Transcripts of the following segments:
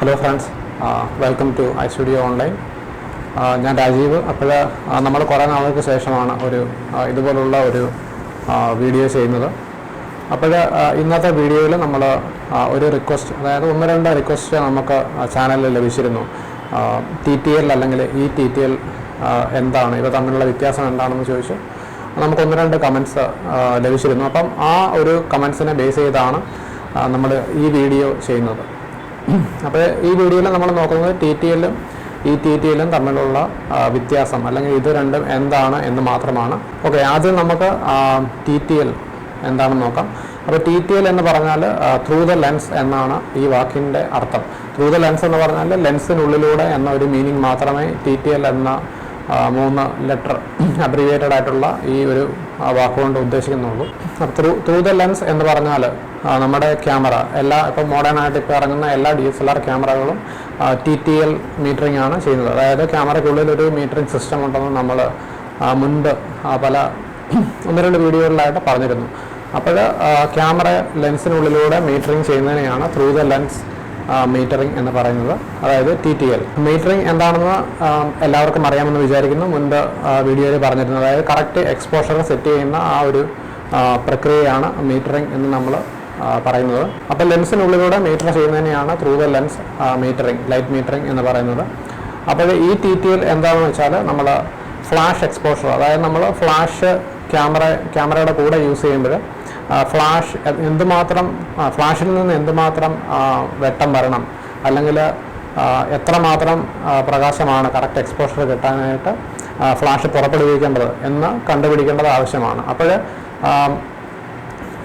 Hello friends, welcome to iStudio online. ഞാൻ രാജീവ്. അപ്പോൾ നമ്മൾ കുറേ നാളുകൾക്ക് ശേഷമാണ് ഇതുപോലുള്ള ഒരു വീഡിയോ ചെയ്യുന്നത്. അപ്പോൾ ഇന്നത്തെ വീഡിയോയിൽ നമ്മൾ ഒരു റിക്വസ്റ്റ്, അതായത് 1-2 റിക്വസ്റ്റ് നമുക്ക് ചാനലിൽ ലഭിച്ചിരുന്നു. TTL അല്ലെങ്കിൽ TTL എന്താണ്, ഇവ തമ്മിലുള്ള വ്യത്യാസം എന്താണെന്ന് ചോദിച്ച് നമുക്ക് 1-2 കമൻറ്റ്സ് ലഭിച്ചിരുന്നു. അപ്പം ആ ഒരു കമൻറ്റ്സിനെ ബേസ് ചെയ്താണ് നമ്മൾ ഈ വീഡിയോ ചെയ്യുന്നത്. അപ്പോൾ ഈ വീഡിയോയിൽ നമ്മൾ നോക്കുന്നത് TTLും TTLും തമ്മിലുള്ള വ്യത്യാസം, അല്ലെങ്കിൽ ഇത് രണ്ടും എന്താണ് എന്ന് മാത്രമാണ്. ഓക്കെ, ആദ്യം നമുക്ക് TTL എന്താണെന്ന് നോക്കാം. അപ്പോൾ TTL എന്ന് പറഞ്ഞാൽ ത്രൂ ദ ലെൻസ് എന്നാണ് ഈ വാക്കിൻ്റെ അർത്ഥം. ത്രൂ ദ ലെൻസ് എന്ന് പറഞ്ഞാൽ ലെൻസിനുള്ളിലൂടെ എന്ന ഒരു മീനിങ് മാത്രമേ TTL എന്ന 3 ലെറ്റർ അബ്രിവിയേറ്റഡ് ആയിട്ടുള്ള ഈ ഒരു വാക്കുകൊണ്ട് ഉദ്ദേശിക്കുന്നുള്ളൂ. ത്രൂ ദ ലെൻസ് എന്ന് പറഞ്ഞാൽ നമ്മുടെ ക്യാമറ ഇപ്പം മോഡേൺ ആയിട്ട് ഇപ്പോൾ ഇറങ്ങുന്ന എല്ലാ DSLR ക്യാമറകളും TTL മീറ്ററിംഗ് ആണ് ചെയ്യുന്നത്. അതായത് ക്യാമറയ്ക്കുള്ളിൽ ഒരു മീറ്ററിംഗ് സിസ്റ്റം ഉണ്ടെന്ന് നമ്മൾ മുൻപ് പല 1-2 വീഡിയോകളിലായിട്ട് പറഞ്ഞിരുന്നു. അപ്പോൾ ക്യാമറ ലെൻസിനുള്ളിലൂടെ മീറ്ററിംഗ് ചെയ്യുന്നതിനെയാണ് ത്രൂ ദ ലെൻസ് മീറ്ററിംഗ് എന്ന് പറയുന്നത്, അതായത് TTL. മീറ്ററിംഗ് എന്താണെന്ന് എല്ലാവർക്കും അറിയാമെന്ന് വിചാരിക്കുന്നു. മുൻപ് വീഡിയോയിൽ പറഞ്ഞിരുന്നത്, അതായത് കറക്റ്റ് എക്സ്പോഷർ സെറ്റ് ചെയ്യുന്ന ആ ഒരു പ്രക്രിയയാണ് മീറ്ററിംഗ് എന്ന് നമ്മൾ പറയുന്നത്. അപ്പോൾ ലെൻസിനുള്ളിലൂടെ മീറ്റർ ചെയ്യുന്നതിനെയാണ് through the lens metering, light metering എന്ന് പറയുന്നത്. അപ്പോൾ ഈ TTL എന്താണെന്ന് വെച്ചാൽ നമ്മൾ ഫ്ലാഷ് എക്സ്പോഷർ, അതായത് നമ്മൾ ഫ്ലാഷ് ക്യാമറയുടെ കൂടെ യൂസ് ചെയ്യുമ്പോൾ ഫ്ലാഷിൽ നിന്ന് എന്തുമാത്രം വെട്ടം വരണം, അല്ലെങ്കിൽ എത്രമാത്രം പ്രകാശമാണ് കറക്റ്റ് എക്സ്പോഷർ കിട്ടാനായിട്ട് ഫ്ലാഷ് പുറപ്പെടുവിക്കേണ്ടത് എന്ന് കണ്ടുപിടിക്കേണ്ടത് ആവശ്യമാണ്. അപ്പോൾ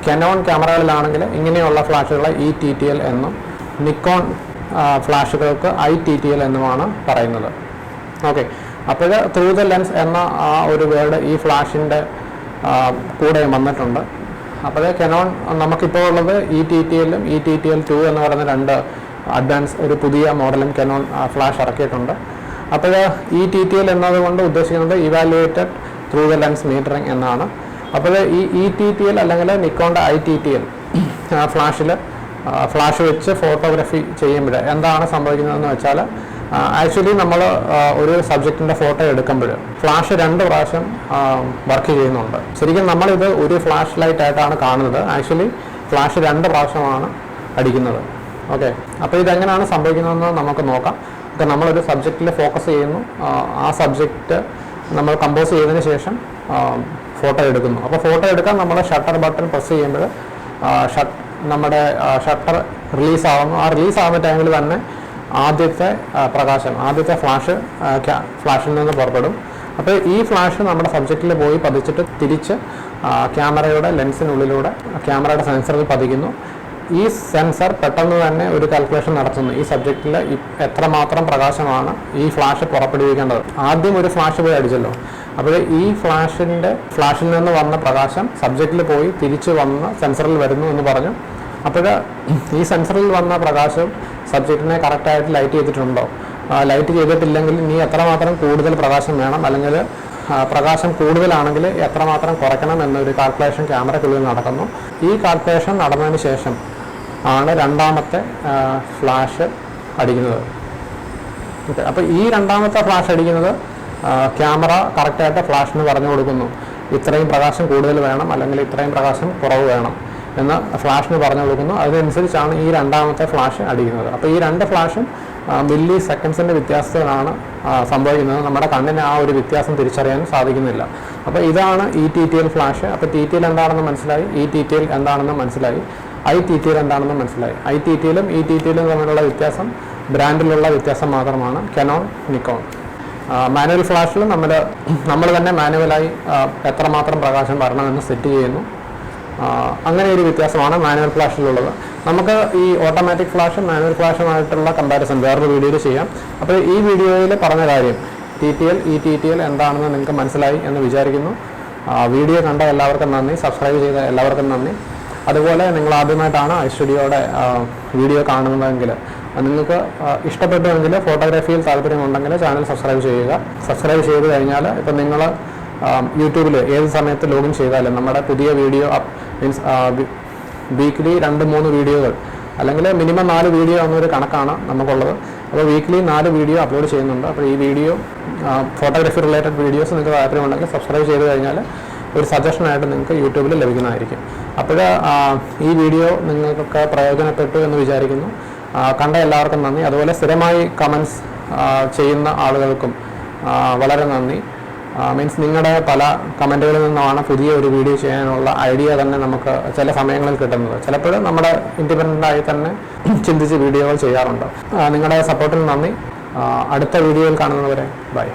കനോൺ ക്യാമറകളിലാണെങ്കിൽ ഇങ്ങനെയുള്ള ഫ്ലാഷുകളെ TTL എന്നും നിക്കോൺ ഫ്ലാഷുകൾക്ക് TTL എന്നുമാണ് പറയുന്നത്. ഓക്കെ, അപ്പോൾ ത്രൂ ദ ലെൻസ് എന്ന ആ ഒരു വേർഡ് ഈ ഫ്ലാഷിൻ്റെ കൂടെ വന്നിട്ടുണ്ട്. അപ്പോൾ കനോൺ നമുക്കിപ്പോൾ ഉള്ളത് TTLും TTL2 എന്ന് പറയുന്ന 2 അഡ്വാൻസ് ഒരു പുതിയ മോഡലും കനോൺ ഫ്ലാഷ് ഇറക്കിയിട്ടുണ്ട്. അപ്പോൾ TTL എന്നതുകൊണ്ട് ഉദ്ദേശിക്കുന്നത് evaluated through the lens metering എന്നാണ്. അപ്പോൾ ഈ TTL അല്ലെങ്കിൽ നിക്കോണിൻ്റെ TTL ഫ്ലാഷ് വെച്ച് ഫോട്ടോഗ്രാഫി ചെയ്യുമ്പോൾ എന്താണ് സംഭവിക്കുന്നതെന്ന് വെച്ചാൽ, ആക്ച്വലി നമ്മൾ ഒരു സബ്ജക്റ്റിൻ്റെ ഫോട്ടോ എടുക്കുമ്പോൾ ഫ്ലാഷ് 2 പ്രാവശ്യം വർക്ക് ചെയ്യുന്നുണ്ട്. ശരിക്കും നമ്മളിത് ഒരു ഫ്ലാഷ് ലൈറ്റ് ആയിട്ടാണ് കാണുന്നത്. ആക്ച്വലി ഫ്ലാഷ് 2 പ്രാവശ്യമാണ് അടിക്കുന്നത്. ഓക്കെ, അപ്പോൾ ഇതെങ്ങനെയാണ് സംഭവിക്കുന്നതെന്ന് നമുക്ക് നോക്കാം. അപ്പോൾ നമ്മളൊരു സബ്ജക്റ്റിൽ ഫോക്കസ് ചെയ്യുന്നു, ആ സബ്ജക്റ്റ് നമ്മൾ കമ്പോസ് ചെയ്തതിന് ശേഷം ഫോട്ടോ എടുക്കുന്നു. അപ്പോൾ ഫോട്ടോ എടുക്കാൻ നമ്മൾ ഷട്ടർ ബട്ടൺ പ്രസ് ചെയ്യുമ്പോൾ നമ്മുടെ ഷട്ടർ റിലീസാവുന്നു. ആ റിലീസാവുന്ന ടൈമിൽ തന്നെ ആദ്യത്തെ ഫ്ലാഷിൽ നിന്ന് പുറപ്പെടും. അപ്പോൾ ഈ ഫ്ലാഷ് നമ്മുടെ സബ്ജക്റ്റിൽ പോയി പതിച്ചിട്ട് തിരിച്ച് ക്യാമറയുടെ ലെൻസിനുള്ളിലൂടെ ക്യാമറയുടെ സെൻസറിൽ പതിക്കുന്നു. ഈ സെൻസർ പെട്ടെന്ന് തന്നെ ഒരു കാൽക്കുലേഷൻ നടത്തുന്നു, ഈ സബ്ജക്റ്റിൽ എത്രമാത്രം പ്രകാശമാണ് ഈ ഫ്ലാഷ് പുറപ്പെടുവിക്കേണ്ടത്. ആദ്യം ഒരു ഫ്ലാഷ് പോയി അടിച്ചല്ലോ, അപ്പോൾ ഈ ഫ്ലാഷിൽ നിന്ന് വന്ന പ്രകാശം സബ്ജക്റ്റിൽ പോയി തിരിച്ച് വന്ന് സെൻസറിൽ വരുന്നു എന്ന് പറഞ്ഞു. അപ്പോൾ ഈ സെൻസറിൽ വന്ന പ്രകാശം സബ്ജക്റ്റിനെ കറക്റ്റായിട്ട് ലൈറ്റ് ചെയ്തിട്ടുണ്ടോ, ലൈറ്റ് ചെയ്തിട്ടില്ലെങ്കിൽ ഇനി എത്രമാത്രം കൂടുതൽ പ്രകാശം വേണം, അല്ലെങ്കിൽ പ്രകാശം കൂടുതലാണെങ്കിൽ എത്രമാത്രം കുറയ്ക്കണം എന്നൊരു കാൽക്കുലേഷൻ ക്യാമറയ്ക്കുള്ളിൽ നടക്കുന്നു. ഈ കാൽക്കുലേഷൻ നടന്നതിന് ശേഷം ആണ് രണ്ടാമത്തെ ഫ്ലാഷ് അടിക്കുന്നത്. ഓക്കെ, അപ്പോൾ ഈ രണ്ടാമത്തെ ഫ്ലാഷ് അടിക്കുന്നത് ക്യാമറ കറക്റ്റായിട്ട് ഫ്ലാഷിന് പറഞ്ഞു കൊടുക്കുന്നു, ഇത്രയും പ്രകാശം കൂടുതൽ വേണം അല്ലെങ്കിൽ ഇത്രയും പ്രകാശം കുറവ് വേണം എന്ന് ഫ്ലാഷിന് പറഞ്ഞു കൊടുക്കുന്നു. അതിനനുസരിച്ചാണ് ഈ രണ്ടാമത്തെ ഫ്ലാഷ് അടിക്കുന്നത്. അപ്പോൾ ഈ 2 ഫ്ലാഷും മില്ലി സെക്കൻഡ്സിൻ്റെ വ്യത്യാസത്തിലാണ് സംഭവിക്കുന്നത്. നമ്മുടെ കണ്ണിന് ആ ഒരു വ്യത്യാസം തിരിച്ചറിയാൻ സാധിക്കുന്നില്ല. അപ്പോൾ ഇതാണ് TTL ഫ്ലാഷ്. അപ്പോൾ TTL എന്താണെന്ന് മനസ്സിലായി, TTL എന്താണെന്ന് മനസ്സിലായി, TTL എന്താണെന്ന് മനസ്സിലായി. TTLും TTLും തമ്മിലുള്ള വ്യത്യാസം ബ്രാൻഡിലുള്ള വ്യത്യാസം മാത്രമാണ്, കനോൺ, നിക്കോൺ. മാനുവൽ ഫ്ലാഷിൽ നമ്മൾ തന്നെ മാനുവലായി എത്രമാത്രം പ്രകാശം വരണമെന്ന് സെറ്റ് ചെയ്യുന്നു. അങ്ങനെ ഒരു വ്യത്യാസമാണ് മാനുവൽ ഫ്ലാഷിലുള്ളത്. നമുക്ക് ഈ ഓട്ടോമാറ്റിക് ഫ്ലാഷും മാനുവൽ ഫ്ലാഷുമായിട്ടുള്ള കമ്പാരിസൺ വേറൊരു വീഡിയോയിൽ ചെയ്യാം. അപ്പോൾ ഈ വീഡിയോയിൽ പറഞ്ഞ കാര്യം TTL എന്താണെന്ന് നിങ്ങൾക്ക് മനസ്സിലായി എന്ന് വിചാരിക്കുന്നു. വീഡിയോ കണ്ട എല്ലാവർക്കും നന്ദി, സബ്സ്ക്രൈബ് ചെയ്ത എല്ലാവർക്കും നന്ദി. അതുപോലെ നിങ്ങൾ ആദ്യമായിട്ടാണ് iStudioയുടെ വീഡിയോ കാണുന്നതെങ്കിൽ, നിങ്ങൾക്ക് ഇഷ്ടപ്പെട്ടുവെങ്കിൽ, ഫോട്ടോഗ്രാഫിയിൽ താല്പര്യമുണ്ടെങ്കിൽ ചാനൽ സബ്സ്ക്രൈബ് ചെയ്യുക. സബ്സ്ക്രൈബ് ചെയ്ത് കഴിഞ്ഞാൽ ഇപ്പം നിങ്ങൾ യൂട്യൂബിൽ ഏത് സമയത്ത് ലോഗിൻ ചെയ്താലും നമ്മുടെ പുതിയ വീഡിയോ മീൻസ് വീക്ക്ലി 2-3 വീഡിയോകൾ അല്ലെങ്കിൽ മിനിമം 4 വീഡിയോ എന്നൊരു കണക്കാണ് നമുക്കുള്ളത്. അപ്പോൾ വീക്ക്ലി 4 വീഡിയോ അപ്ലോഡ് ചെയ്യുന്നുണ്ട്. അപ്പോൾ ഈ വീഡിയോ ഫോട്ടോഗ്രാഫി റിലേറ്റഡ് വീഡിയോസ് നിങ്ങൾക്ക് താല്പര്യമുണ്ടെങ്കിൽ സബ്സ്ക്രൈബ് ചെയ്ത് കഴിഞ്ഞാൽ ഒരു സജഷനായിട്ട് നിങ്ങൾക്ക് യൂട്യൂബിൽ ലഭിക്കുന്നതായിരിക്കും. അപ്പോൾ ഈ വീഡിയോ നിങ്ങൾക്ക് പ്രയോജനപ്പെട്ടു എന്ന് വിചാരിക്കുന്നു. കണ്ട എല്ലാവർക്കും നന്ദി. അതുപോലെ സ്ഥിരമായി കമൻസ് ചെയ്യുന്ന ആളുകൾക്കും വളരെ നന്ദി. മീൻസ് നിങ്ങളുടെ പല കമൻറ്റുകളിൽ നിന്നാണ് പുതിയ ഒരു വീഡിയോ ചെയ്യാനുള്ള ഐഡിയ തന്നെ നമുക്ക് ചില സമയങ്ങളിൽ കിട്ടുന്നത്. ചിലപ്പോൾ നമ്മുടെ ഇൻഡിപെൻഡൻ്റായി തന്നെ ചിന്തിച്ച് വീഡിയോകൾ ചെയ്യാറുണ്ട്. നിങ്ങളുടെ സപ്പോർട്ടിന് നന്ദി. അടുത്ത വീഡിയോയിൽ കാണുന്നവരെ ബൈ.